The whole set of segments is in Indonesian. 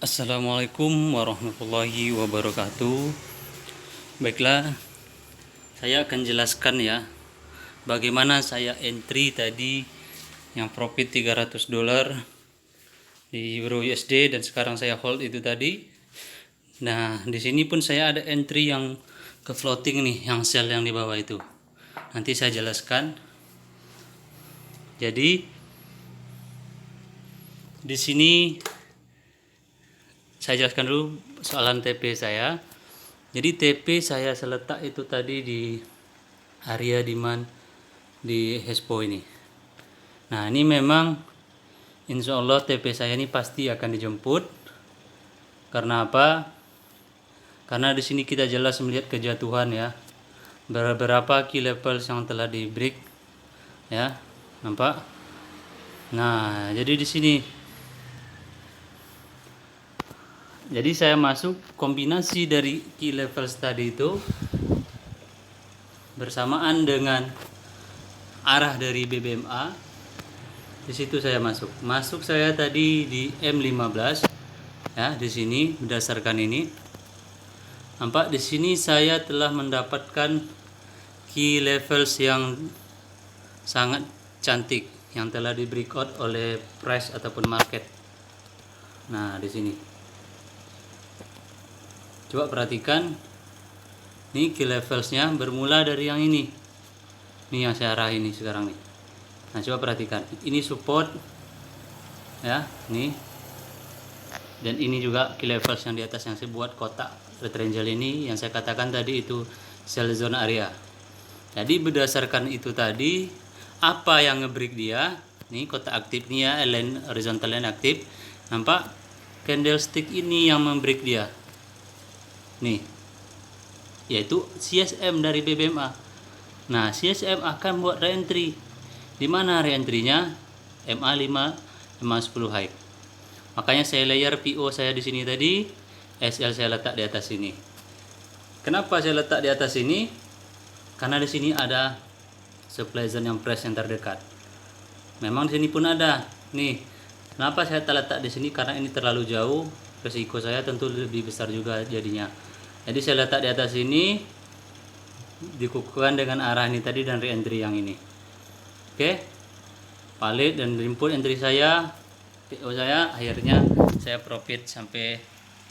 Assalamualaikum warahmatullahi wabarakatuh. Baiklah, saya akan jelaskan ya bagaimana saya entry tadi yang profit $300 di Euro USD dan sekarang saya hold itu tadi. Nah, di sini pun saya ada entry yang ke floating nih, yang sell yang di bawah itu. Nanti saya jelaskan. Jadi di sini saya jelaskan dulu soalan TP saya. Jadi TP saya seletak itu tadi di area demand di Hespo ini. Nah, ini memang insya Allah TP saya ini pasti akan dijemput. Karena apa? Karena di sini kita jelas melihat kejatuhan ya. Beberapa key levels yang telah di break ya. Nampak? Nah, jadi di sini saya masuk kombinasi dari key levels tadi itu bersamaan dengan arah dari BBMA. Di situ saya masuk. Masuk saya tadi di M15 ya, di sini berdasarkan ini. Nampak di sini saya telah mendapatkan key levels yang sangat cantik yang telah di breakout oleh price ataupun market. Nah, di sini coba perhatikan, nih key levelsnya bermula dari yang ini yang saya arah ini sekarang nih. Nah, coba perhatikan, ini support ya, nih, dan ini juga key levels yang di atas yang saya buat kotak rectangle ini yang saya katakan tadi itu sell zone area. Jadi berdasarkan itu tadi, apa yang ngebreak dia, nih kotak aktifnya, line horizontal line aktif, nampak candlestick ini yang membreak dia nih, yaitu CSM dari BBMA. Nah, CSM akan buat re-entry. Di mana re-entry-nya? MA5, MA10 high. Makanya saya layer PO saya di sini tadi, SL saya letak di atas sini. Kenapa saya letak di atas sini? Karena di sini ada supply zone yang price yang terdekat. Memang di sini pun ada. Nih, kenapa saya letak di sini? Karena ini terlalu jauh, resiko saya tentu lebih besar juga jadinya. Jadi saya letak di atas ini, dikukuhkan dengan arah ini tadi dan re-entry yang ini. Oke, valid dan input entry saya, PO saya, akhirnya saya profit sampai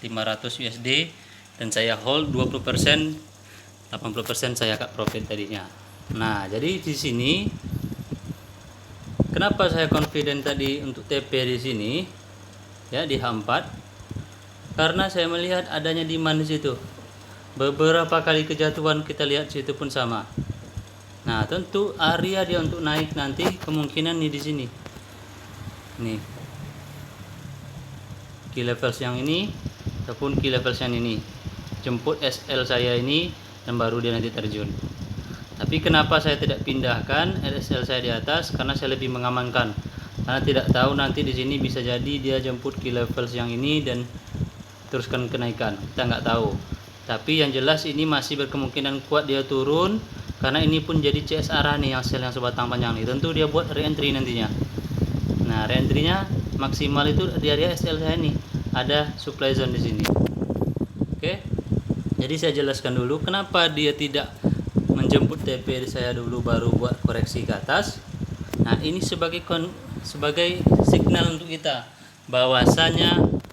500 USD dan saya hold 20%, 80% saya cut profit tadinya. Nah, jadi di sini kenapa saya confident tadi untuk TP di sini ya di H4? Karena saya melihat adanya demand di situ. Beberapa kali kejatuhan kita lihat situ pun sama. Nah, tentu area dia untuk naik nanti kemungkinan nih di sini. Nih. Key levels yang ini ataupun key levels yang ini. Jemput SL saya ini dan baru dia nanti terjun. Tapi kenapa saya tidak pindahkan SL saya di atas? Karena saya lebih mengamankan. Karena tidak tahu nanti di sini bisa jadi dia jemput key levels yang ini dan teruskan kenaikan. Kita nggak tahu. Tapi yang jelas ini masih berkemungkinan kuat dia turun karena ini pun jadi CS arah nih yang sell yang sebatang panjang nih. Tentu dia buat re-entry nantinya. Nah, re-entry-nya maksimal itu di area SL saya nih. Ada supply zone di sini. Oke. Jadi saya jelaskan dulu kenapa dia tidak menjemput TP saya dulu baru buat koreksi ke atas. Nah, ini sebagai signal untuk kita bahwasanya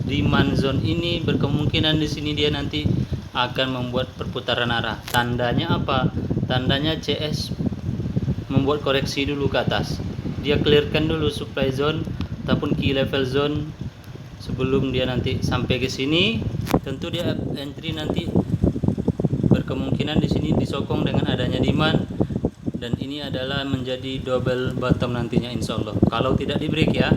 demand zone ini berkemungkinan di sini dia nanti akan membuat perputaran arah. Tandanya apa? Tandanya CS membuat koreksi dulu ke atas. Dia clearkan dulu supply zone ataupun key level zone sebelum dia nanti sampai ke sini. Tentu dia entry nanti berkemungkinan di sini disokong dengan adanya demand dan ini adalah menjadi double bottom nantinya insya Allah. Kalau tidak di break ya,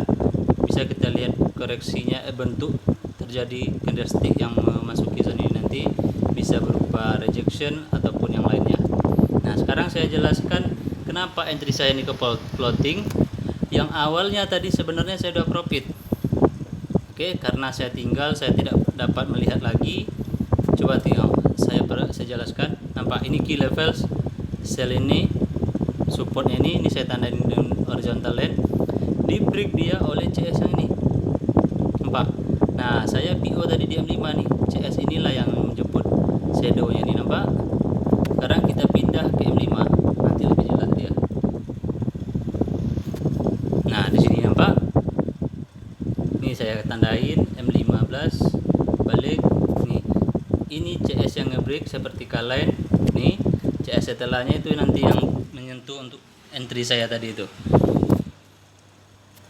bisa kita lihat koreksinya bentuk terjadi candlestick yang memasuki zona ini nanti bisa berupa rejection ataupun yang lainnya. Nah, sekarang saya jelaskan kenapa entry saya ini ke floating. Yang awalnya tadi sebenarnya saya sudah profit. Oke, karena saya tinggal, saya tidak dapat melihat lagi. Coba tinggal saya jelaskan. Nampak ini key levels sell ini, supportnya ini saya tandain dengan horizontal line. Di break dia oleh CS yang ini. nampak. Nah saya PO tadi di M5 nih, CS inilah yang menjemput shadownya nih, nampak. Sekarang kita pindah ke M5, nanti lebih jelas dia. Nah di sini nampak, ini saya tandain M15 balik nih. Ini CS yang ngebreak seperti kalian nih. CS setelahnya itu nanti yang menyentuh untuk entry saya tadi itu.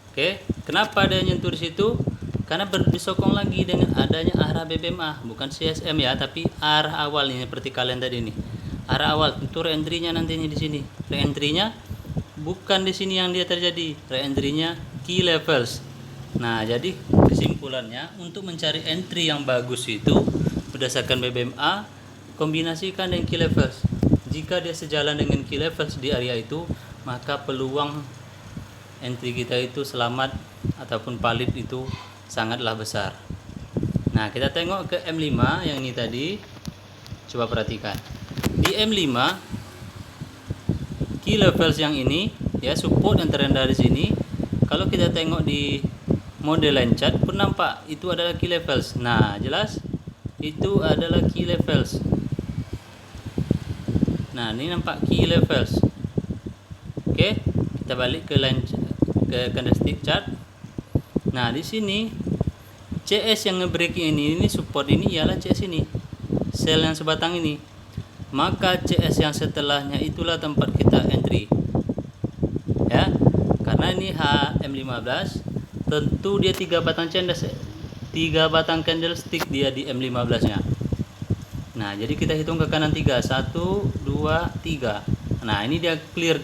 Oke, kenapa dia nyentuh di situ? Karena disokong lagi dengan adanya arah BBMA, bukan CSM ya, tapi arah awal ini seperti kalian tadi nih. Arah awal tentu re-entry-nya nantinya di sini. Re-entry-nya bukan di sini yang dia terjadi. Re-entry-nya key levels. Nah, jadi kesimpulannya untuk mencari entry yang bagus itu berdasarkan BBMA, kombinasikan dengan key levels. Jika dia sejalan dengan key levels di area itu, maka peluang entry kita itu selamat ataupun valid itu sangatlah besar. Nah, kita tengok ke M5 yang ini tadi. Coba perhatikan. Di M5 key levels yang ini ya, support yang terendah di sini. Kalau kita tengok di model line chart pun nampak itu adalah key levels. Nah, jelas itu adalah key levels. Nah, ini nampak key levels. Oke, kita balik ke line ke candlestick chart. Nah, di sini CS yang nge-breaking ini support ini ialah CS ini, sel yang sebatang ini. Maka CS yang setelahnya itulah tempat kita entry. Ya, karena ini HM15, tentu dia 3 batang candlestick dia di M15-nya. Nah, jadi kita hitung ke kanan 3, 1 2 3. Nah, ini dia clear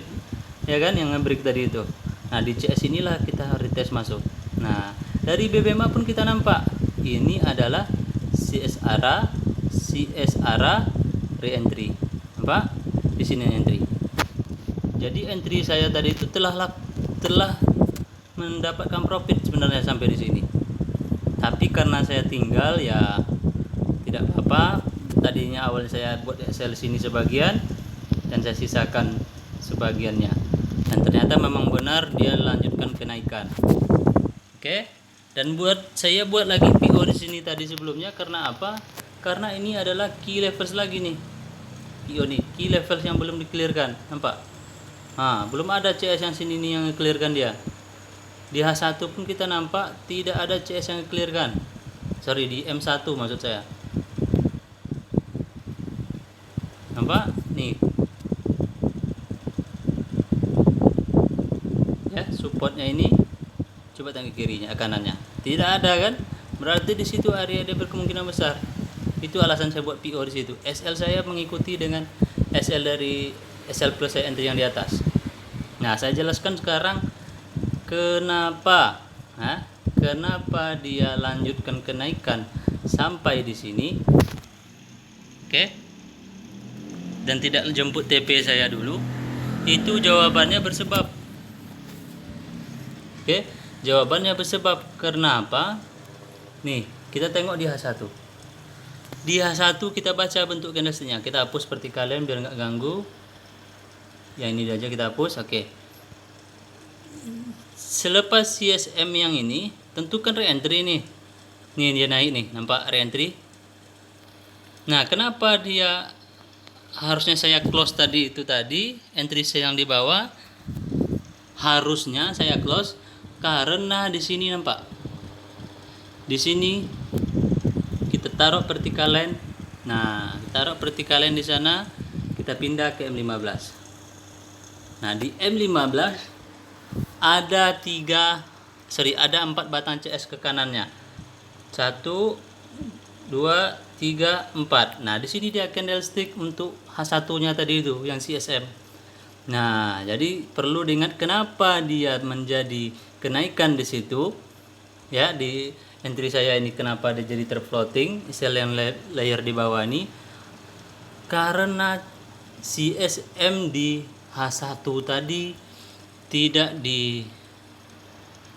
ya kan yang nge-break tadi itu. Nah, di CS inilah kita retest masuk. Nah, dari BBMA pun kita nampak ini adalah CS arah re-entry. Nampak? Di sini entry. Jadi entry saya tadi itu telah mendapatkan profit sebenarnya sampai di sini. Tapi karena saya tinggal ya tidak apa-apa. Tadinya awal saya buat Excel sini sebagian dan saya sisakan sebagiannya. Dan ternyata memang benar dia lanjutkan kenaikan. Oke. Dan saya buat lagi PO di sini tadi sebelumnya karena apa? Karena ini adalah key levels lagi nih. PO nih, key levels yang belum di-clearkan. Nampak? Nah, belum ada CS yang sini nih yang nge-clearkan dia. Di H1 pun kita nampak tidak ada CS yang nge-clearkan. Sorry, di M1 maksud saya. Nampak? Nih. Ya, supportnya ini. Coba tengok kirinya, kanannya. Tidak ada kan? Berarti di situ area dia berkemungkinan besar. Itu alasan saya buat PO di situ. SL saya mengikuti dengan SL dari SL plus saya entry yang di atas. Nah, saya jelaskan sekarang kenapa dia lanjutkan kenaikan sampai di sini. Oke. Dan tidak jemput TP saya dulu. Itu jawabannya bersebab. Oke. Jawabannya bersebab karena apa? Nih, kita tengok di H1. Di H1 kita baca bentuk candlesticknya. Kita hapus seperti kalian biar nggak ganggu. Yang ini aja kita hapus. Oke. Selepas CSM yang ini, tentukan re-entry nih. Nih dia naik nih, nampak re-entry. Nah, kenapa dia harusnya saya close tadi itu tadi, entry saya yang di bawah harusnya saya close karena di sini nampak. Di sini kita taruh vertical line. Nah, taruh vertical line di sana, kita pindah ke M15. Nah, di M15 ada 4 batang CS ke kanannya. 1 2 3 4. Nah, di sini dia candlestick untuk H1-nya tadi itu yang CSM. Nah, jadi perlu diingat kenapa dia menjadi kenaikan di situ. Ya, di entry saya ini kenapa dia jadi terfloating, sel yang layer di bawah ini. Karena CSM di H1 tadi tidak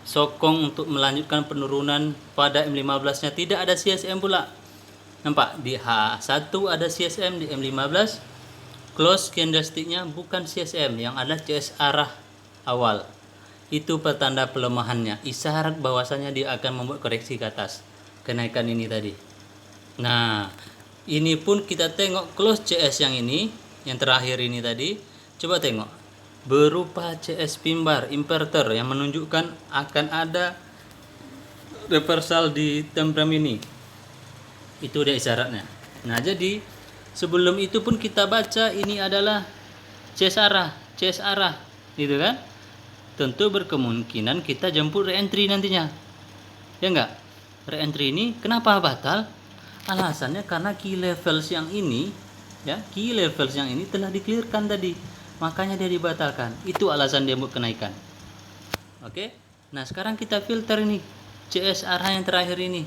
disokong untuk melanjutkan penurunan pada M15-nya, tidak ada CSM pula. Nampak di H1 ada CSM, di M15 close candlesticknya bukan CSM, yang ada CS arah awal. Itu pertanda pelemahannya, isyarat bahwasanya dia akan membuat koreksi ke atas, kenaikan ini tadi. Nah, ini pun kita tengok close CS yang ini, yang terakhir ini tadi. Coba tengok, berupa CS pin bar inverter yang menunjukkan akan ada reversal di time frame ini. Itu dia isyaratnya. Nah, jadi sebelum itu pun kita baca ini adalah CS arah, gitu kan? Tentu berkemungkinan kita jemput re-entry nantinya. Ya enggak? Re-entry ini kenapa batal? Alasannya karena key levels yang ini, ya, key levels yang ini telah di-clearkan tadi. Makanya dia dibatalkan. Itu alasan dia buat kenaikan. Oke? Nah, sekarang kita filter ini CS arah yang terakhir ini.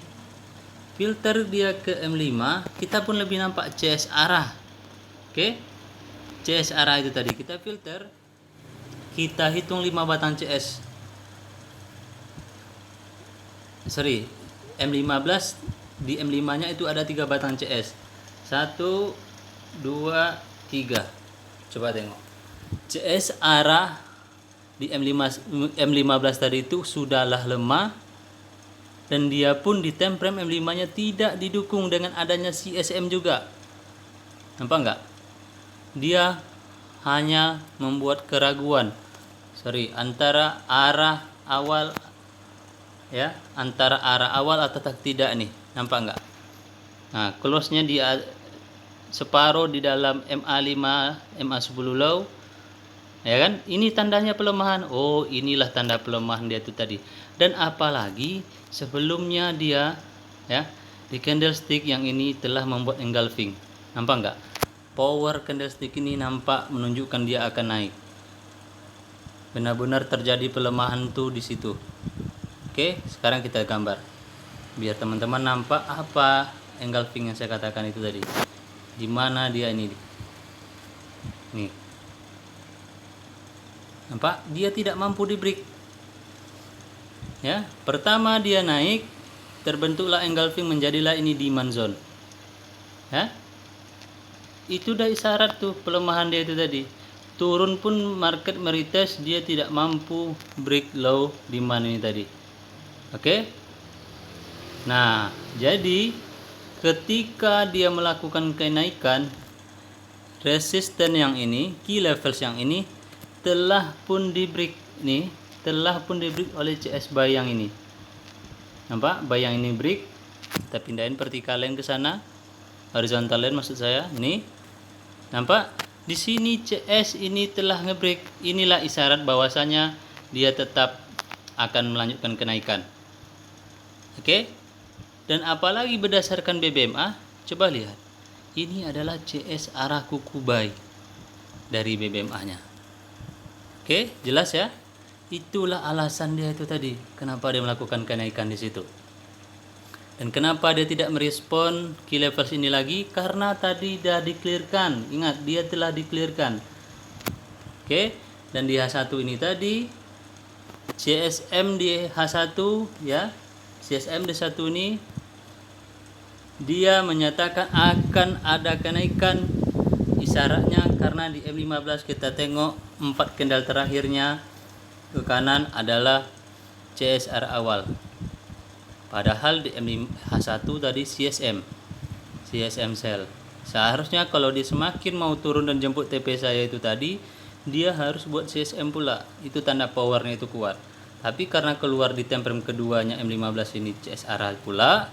Filter dia ke M5, kita pun lebih nampak CS arah. Oke? CS arah itu tadi kita filter. Kita hitung 5 batang CS. Sorry, M15 di M5 nya itu ada 3 batang CS. 1 2 3. Coba tengok. CS arah di M15 tadi itu sudahlah lemah, dan dia pun di time frame M5 nya tidak didukung dengan adanya CSM juga. Nampak enggak? Dia hanya membuat keraguan. Antara arah awal, ya, antara arah awal atau tidak nih. Nampak enggak? Nah, close-nya dia separuh di dalam MA5, MA10 low. Ya kan? Ini tandanya pelemahan. Oh, inilah tanda pelemahan dia itu tadi. Dan apalagi sebelumnya dia, ya, di candlestick yang ini telah membuat engulfing. Nampak enggak? Power candlestick ini nampak menunjukkan dia akan naik. Benar-benar terjadi pelemahan tuh di situ. Oke, sekarang kita gambar biar teman-teman nampak apa engulfing yang saya katakan itu tadi. Di mana dia ini? Nih. Nampak? Dia tidak mampu di break. Ya, pertama dia naik, terbentuklah engulfing, menjadilah ini demand zone. Ya. Itu udah isyarat tuh pelemahan dia itu tadi. Turun pun market meretest, dia tidak mampu break low demand ini tadi. Oke. Nah, jadi ketika dia melakukan kenaikan, resisten yang ini, key levels yang ini telah pun di break nih, telah pun di break oleh CS buy yang ini. Nampak? Buy yang ini break. Kita pindahin vertical line ke sana. Horizontal line maksud saya. Nih. Nampak? Di sini CS ini telah ngebreak. Inilah isyarat bahwasanya dia tetap akan melanjutkan kenaikan. Oke? Dan apalagi berdasarkan BBMA, coba lihat. Ini adalah CS arah kuku buy dari BBMA-nya. Oke, jelas ya? Itulah alasan dia itu tadi. Kenapa dia melakukan kenaikan di situ. Dan kenapa dia tidak merespon key levels ini lagi? Karena tadi sudah di-clearkan. Ingat, dia telah di-clearkan. Oke, dan di H1 ini tadi CSM di H1, ya. CSM di H1 ini dia menyatakan akan ada kenaikan. Isyaratnya karena di M15 kita tengok 4 candle terakhirnya ke kanan adalah CSR awal. Padahal di H1 tadi CSM sell. Seharusnya kalau dia semakin mau turun dan jemput TP saya itu tadi, dia harus buat CSM pula. Itu tanda powernya itu kuat. Tapi karena keluar di time frame keduanya M15 ini CSR pula,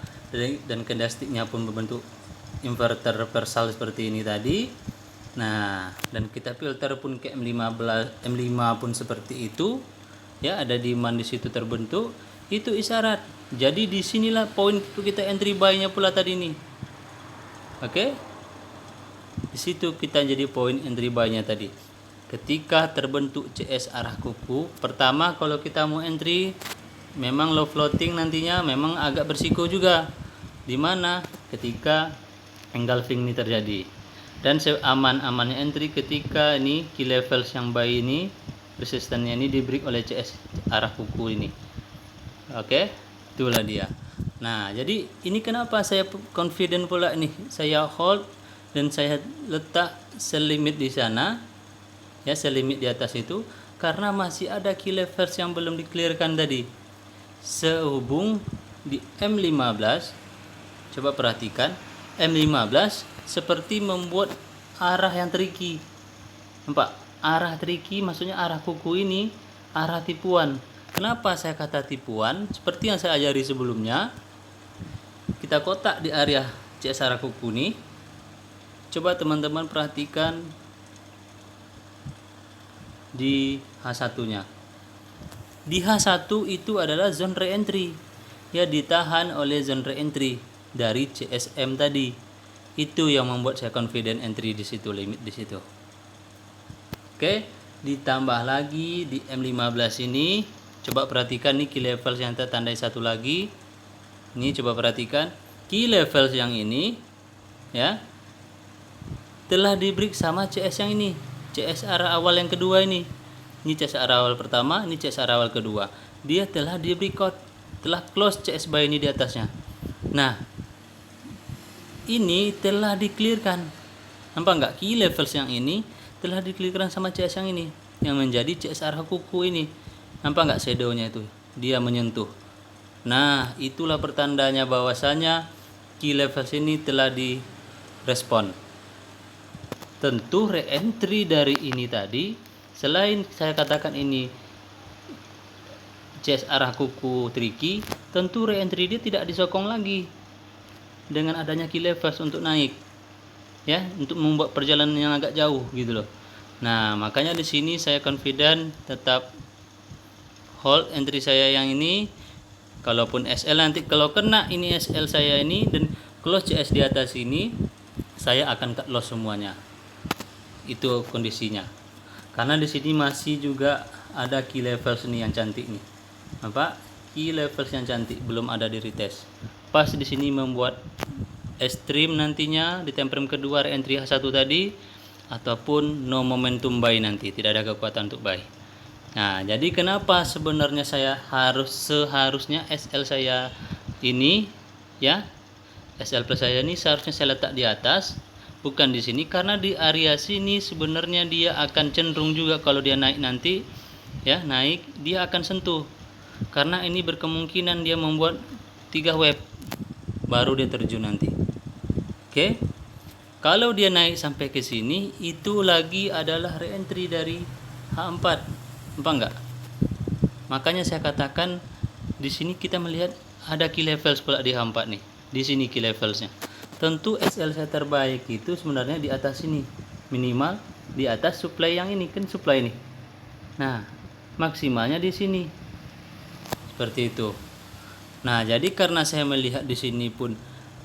dan candlesticknya pun berbentuk inverter reversal seperti ini tadi. Nah, dan kita filter pun ke M5 pun seperti itu. Ya, ada demand di situ terbentuk. Itu isyarat. Jadi disinilah poin kita entry buy-nya pula tadi nih. Oke? Di situ kita jadi poin entry buy-nya tadi. Ketika terbentuk CS arah kuku, pertama kalau kita mau entry, memang low floating nantinya memang agak bersiko juga. Dimana ketika engulfing ini terjadi. Dan aman-amannya entry ketika ini key levels yang buy ini, resistannya ini di break oleh CS arah kuku ini. Oke, itulah dia. Nah, jadi ini kenapa saya confident pula nih. Saya hold dan saya letak sell limit di sana. Ya, sell limit di atas itu. Karena masih ada key levels yang belum di-clearkan tadi. Sehubung di M15, coba perhatikan, M15 seperti membuat arah yang tricky. Nampak? Arah tricky maksudnya arah kuku ini arah tipuan. Kenapa saya kata tipuan? Seperti yang saya ajari sebelumnya, kita kotak di area CS arah kuku ini. Coba teman-teman perhatikan di H1-nya. Di H1 itu adalah zone re-entry. Ya, ditahan oleh zone re-entry dari CSM tadi. Itu yang membuat saya confident entry di situ, limit di situ. Oke, ditambah lagi di M15 ini, coba perhatikan nih key levels yang tertandai satu lagi. Ini coba perhatikan key levels yang ini, ya, telah di break sama CS yang ini, CS arah awal yang kedua ini. Ini CS arah awal pertama, ini CS arah awal kedua. Dia telah di breakout, telah close CS buy ini di atasnya. Nah, ini telah di-clearkan. Nampak nggak? Key levels yang ini telah di-clearkan sama CS yang ini, yang menjadi CS arah kuku ini. Nampak nggak shadownya itu? Dia menyentuh. Nah, itulah pertandanya bahwasanya key levels ini telah direspon. Tentu re-entry dari ini tadi, selain saya katakan ini CS arah kuku tricky, tentu re-entry dia tidak disokong lagi dengan adanya key levels untuk naik, ya, untuk membuat perjalanan yang agak jauh gitu loh. Nah, makanya di sini saya confident tetap hold entry saya yang ini. Kalaupun SL nanti kalau kena ini SL saya ini dan close CS di atas ini, saya akan cut loss semuanya. Itu kondisinya. Karena di sini masih juga ada key levels nih yang cantik nih. Apa? Key levels yang cantik belum ada di retest. Pas di sini membuat extreme nantinya di time frame kedua re-entry H1 tadi, ataupun no momentum buy nanti, tidak ada kekuatan untuk buy. Nah, jadi kenapa sebenarnya saya seharusnya SL saya ini, ya, SL plus saya ini seharusnya saya letak di atas, bukan di sini, karena di area sini sebenarnya dia akan cenderung juga kalau dia naik nanti, ya, naik dia akan sentuh, karena ini berkemungkinan dia membuat 3 wave baru dia terjun nanti. Oke. Kalau dia naik sampai ke sini, itu lagi adalah re-entry dari H4. Nampak enggak? Makanya saya katakan di sini kita melihat ada key levels pula di H4 nih. Di sini key levelsnya. Tentu SL saya terbaik itu sebenarnya di atas sini. Minimal di atas supply yang ini, kan supply ini. Nah, maksimalnya di sini. Seperti itu. Nah, jadi karena saya melihat di sini pun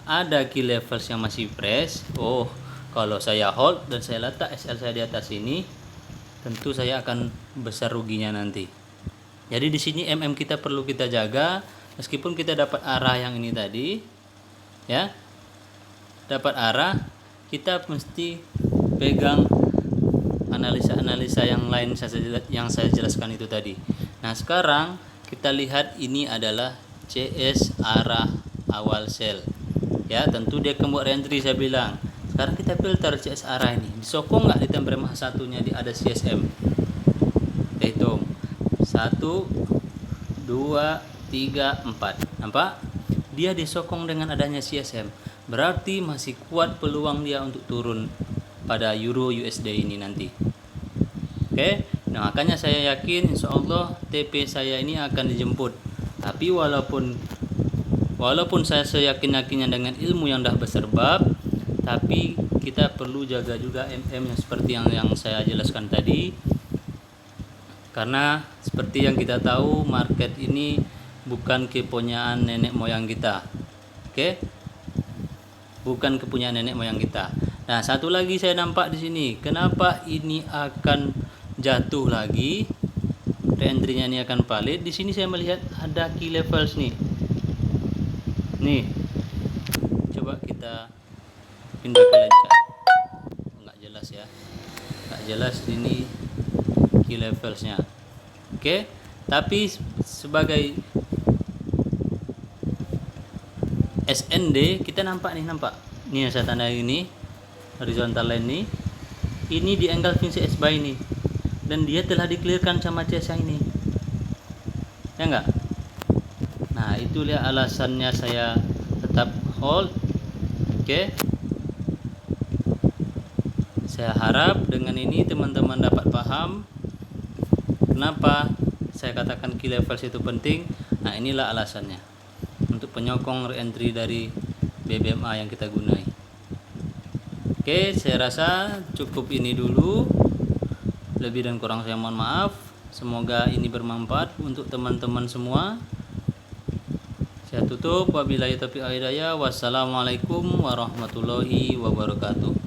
ada key levels yang masih fresh. Oh, kalau saya hold dan saya letak SL saya di atas ini, tentu saya akan besar ruginya nanti. Jadi di sini MM kita perlu kita jaga, meskipun kita dapat arah yang ini tadi, ya, dapat arah, kita mesti pegang analisa-analisa yang lain yang saya jelaskan itu tadi. Nah, sekarang kita lihat ini adalah CS arah awal sell, ya, tentu dia kembali re-entry saya bilang. Sekarang kita filter CS arah ini, disokong nggak di time frame H1 nya di ada CSM. Kita hitung 1 2 3 4. Nampak? Dia disokong dengan adanya CSM, berarti masih kuat peluang dia untuk turun pada Euro USD ini nanti. Oke. Nah, makanya saya yakin insya Allah TP saya ini akan dijemput. Tapi walaupun saya seyakin-yakinnya dengan ilmu yang dah berserbab, tapi kita perlu jaga juga MM yang seperti yang saya jelaskan tadi. Karena seperti yang kita tahu, market ini bukan kepunyaan nenek moyang kita. Oke? Bukan kepunyaan nenek moyang kita. Nah, satu lagi saya nampak di sini. Kenapa ini akan jatuh lagi? Re-entry-nya ini akan valid. Di sini saya melihat ada key levels nih. Nih. Coba kita pindah ke lencat. Enggak jelas ya. Enggak jelas ini key levelsnya. Oke. Tapi sebagai SND kita nampak nih, nampak. Ini yang saya tanda ini horizontal line ini. Ini di angle VCS buy ini. dan dia telah di-clearkan sama CSA ini, ya enggak? Nah, itu dia alasannya saya tetap hold. Oke. Saya harap dengan ini teman-teman dapat paham kenapa saya katakan key levels itu penting. Nah, inilah alasannya untuk penyokong reentry dari BBMA yang kita gunai. Oke, saya rasa cukup ini dulu. Lebih dan kurang saya mohon maaf. Semoga ini bermanfaat untuk teman-teman semua. Saya tutup. Wabillahi taufiq wal hidayah. Wassalamualaikum warahmatullahi wabarakatuh.